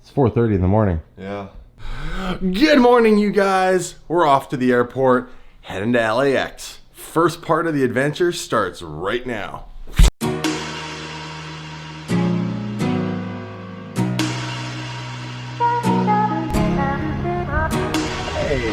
It's 4:30 in the morning. Yeah. Good morning, you guys. We're off to the airport, heading to LAX. First part of the adventure starts right now. Hey.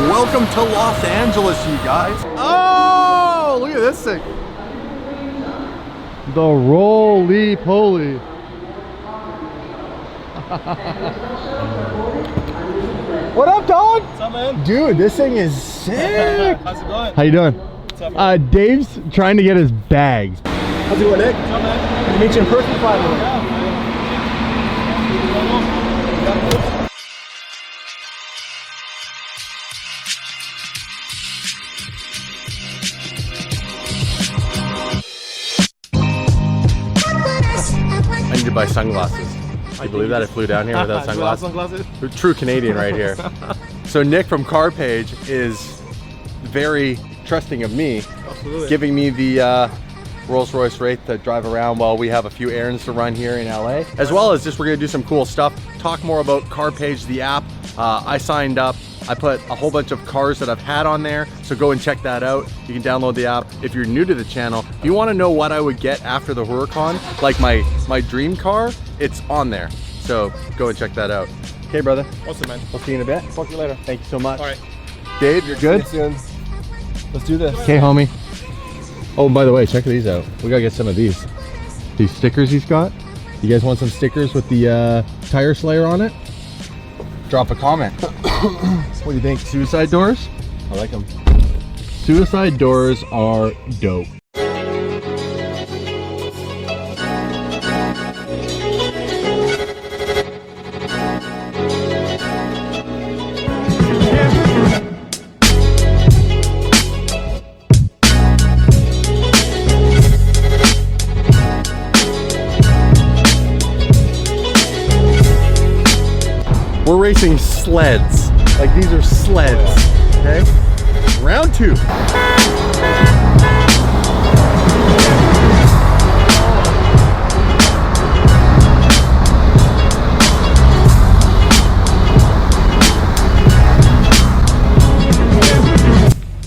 Welcome to Los Angeles, you guys. Oh, look at this thing. The roly-poly. What up, dog? What's up, man? Dude, this thing is sick. How's it going? How you doing? What's up, man? Dave's trying to get his bags. How's it going, Nick? What's up, man? Meet you in person finally. I need to buy sunglasses. Can you believe that? I flew down here without sunglasses? True Canadian right here. So Nick from CarPage is very trusting of me, giving me the Rolls-Royce Wraith to drive around while we have a few errands to run here in LA. As well as just we're gonna do some cool stuff, talk more about CarPage, the app. I signed up. I put a whole bunch of cars that I've had on there, so go and check that out. You can download the app. If you're new to the channel, if you want to know what I would get after the Huracan, like my dream car, it's on there. So go and check that out. Okay, brother. Awesome, man. We'll see you in a bit. Talk to you later. Thank you so much. All right. Dave, you're good? See you soon. Let's do this. Okay, homie. Oh, by the way, check these out. We gotta get some of these. These stickers he's got. You guys want some stickers with the tire slayer on it? Drop a comment. What do you think? Suicide doors? I like them. Suicide doors are dope. We're racing sleds. Like these are sleds, okay? Round two.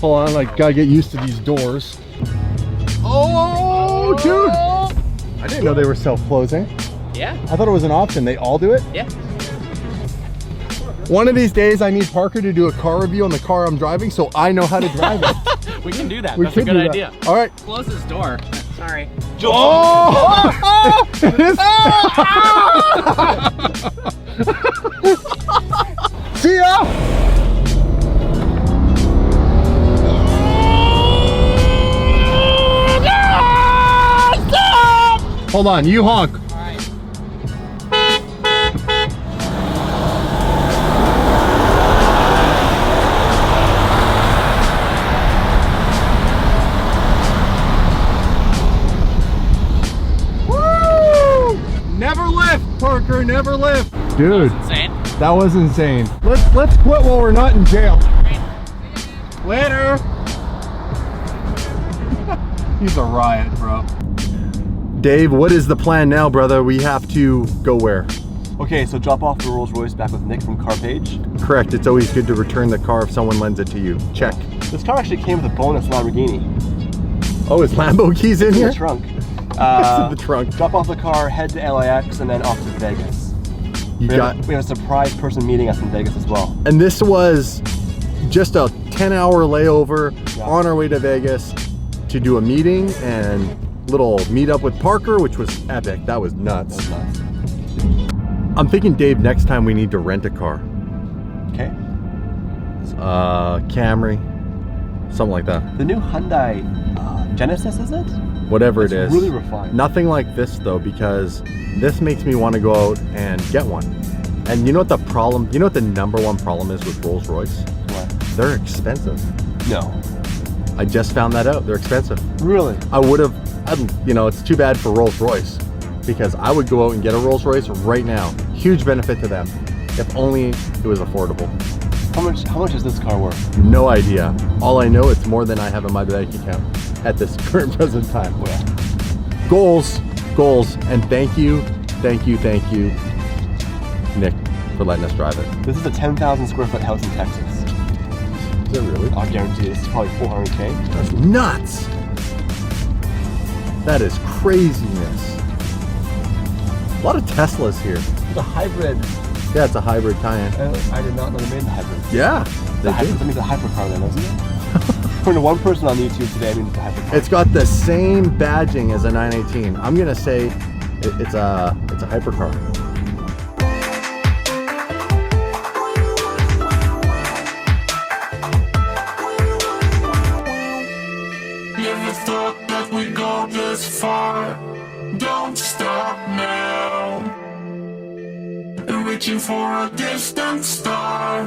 Hold on, like gotta get used to these doors. Oh, dude! I didn't know they were self-closing. Yeah? I thought it was an option. They all do it? Yeah. One of these days, I need Parker to do a car review on the car I'm driving so I know how to drive it. We can do that. We That's a could good do that. idea. All right. Close this door. Sorry. Oh! It is. See ya! Hold on, you honk. Never lift, Parker, never lift. Dude, Insane. that was insane. Let's quit while we're not in jail. Later. He's a riot, bro. Dave, what is the plan now, brother? We have to go where? Okay, so drop off the Rolls Royce back with Nick from CarPage. Correct, it's always good to return the car if someone lends it to you. Check. This car actually came with a bonus Lamborghini. Oh, is Lambo keys in It's in here? the trunk. It's in the trunk. Drop off the car, head to LAX, and then off to Vegas. We have a surprise person meeting us in Vegas as well. And this was just a 10-hour layover on our way to Vegas to do a meeting and little meet up with Parker, which was epic. That was nuts. That was nice. I'm thinking, Dave, next time we need to rent a car. Okay. Camry, something like that. The new Hyundai Genesis, is it? Whatever It's it is. really refined. Nothing like this though, because this makes me want to go out and get one. And you know what the problem, you know what the number one problem is with Rolls Royce? What? They're expensive. No. I just found that out. They're expensive. Really? I would have, you know, it's too bad for Rolls Royce because I would go out and get a Rolls Royce right now. Huge benefit to them. If only it was affordable. How much is this car worth? No idea. All I know, it's more than I have in my bank account at this current present time. Oh, yeah. Goals, and thank you, Nick, for letting us drive it. This is a 10,000 square foot house in Texas. Is it really? I guarantee this is probably 400K. That's nuts. That is craziness. A lot of Teslas here. It's a hybrid. Yeah, it's a hybrid tie-in. I did not know they made the hybrid. Yeah, they do. That means a hypercar then, doesn't it? According to one person on YouTube today, I mean it's a hypercar. It's got the same badging as a 918. I'm gonna say it's a hypercar. Never thought that we'd go this far. Don't stop now. Reaching for a distant star.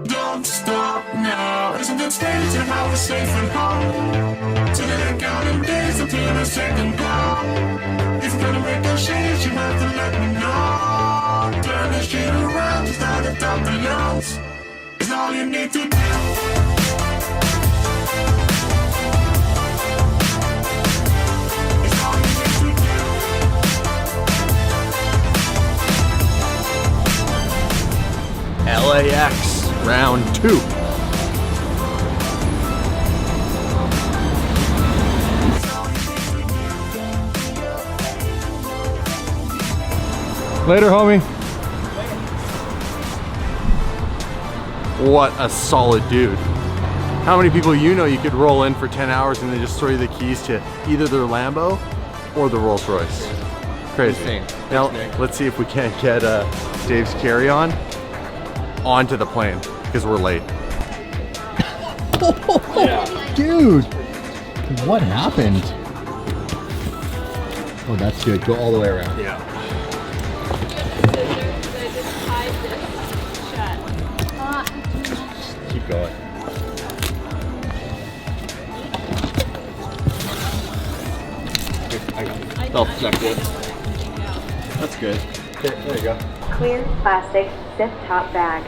Don't stop now. Isn't it strange how we're safe and home? So that I count in days until the second blow. If you're gonna make a change, you have to let me know. Turn this shit around, just start to top the notes. It's all you need to do. LAX round 2. Later, homie. What a solid dude. How many people you know you could roll in for 10 hours and they just throw you the keys to either their Lambo or the Rolls Royce? Crazy. Insane. Now, Thanks, Nick. let's see if we can't get Dave's carry-on onto the plane because we're late. Dude, what happened? Oh, that's good. Go all the way around. Yeah. Keep going. Oh, that's good. That's good. There you go. Clear plastic zip top bag.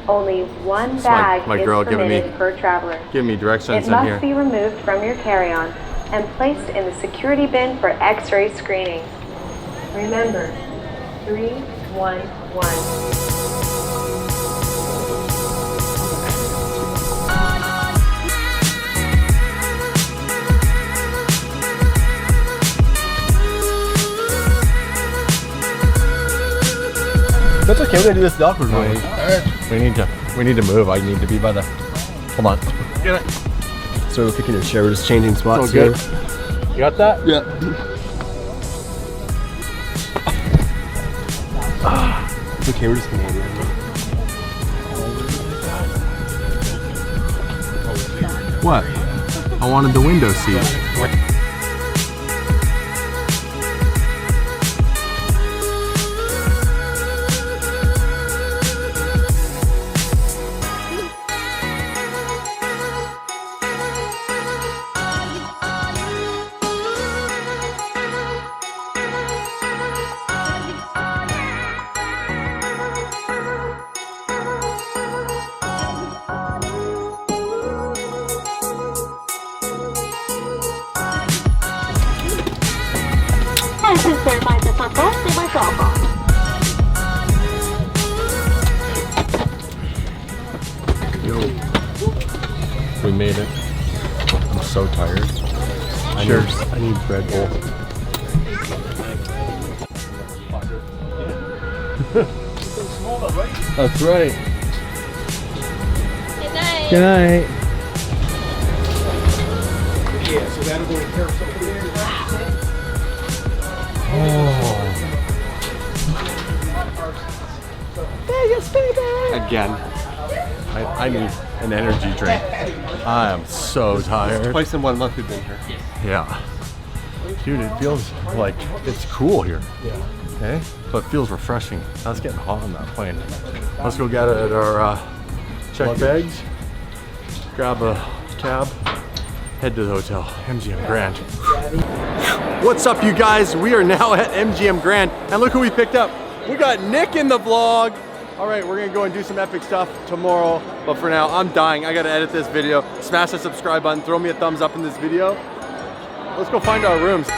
Only one my bag girl is giving me- permitted per traveler. Give me directions It in must here. be removed from your carry-on and placed in the security bin for X-ray screening. Remember, 311. That's okay, we're gonna do this the awkward way. We need to move. I need to be by the. Hold on. Get it. So we're picking a chair, we're just changing spots Oh, here. good. You got that? Yeah. It's okay, we're just gonna do it. What? I wanted the window seat. Yo, we made it. I'm so tired. I need Red Bull. That's right. Good night. Good night. Again. I need an energy drink. I am so tired. Twice in 1 month we've been here. Yeah. Dude, it feels like it's cool here. Yeah. Okay? So it feels refreshing. I was getting hot on that plane. Let's go get it at our check bags, grab a cab, head to the hotel, MGM Grand. What's up, you guys? We are now at MGM Grand, and look who we picked up. We got Nick in the vlog. All right, we're gonna go and do some epic stuff tomorrow, but for now, I'm dying. I gotta edit this video. Smash the subscribe button, throw me a thumbs up in this video. Let's go find our rooms.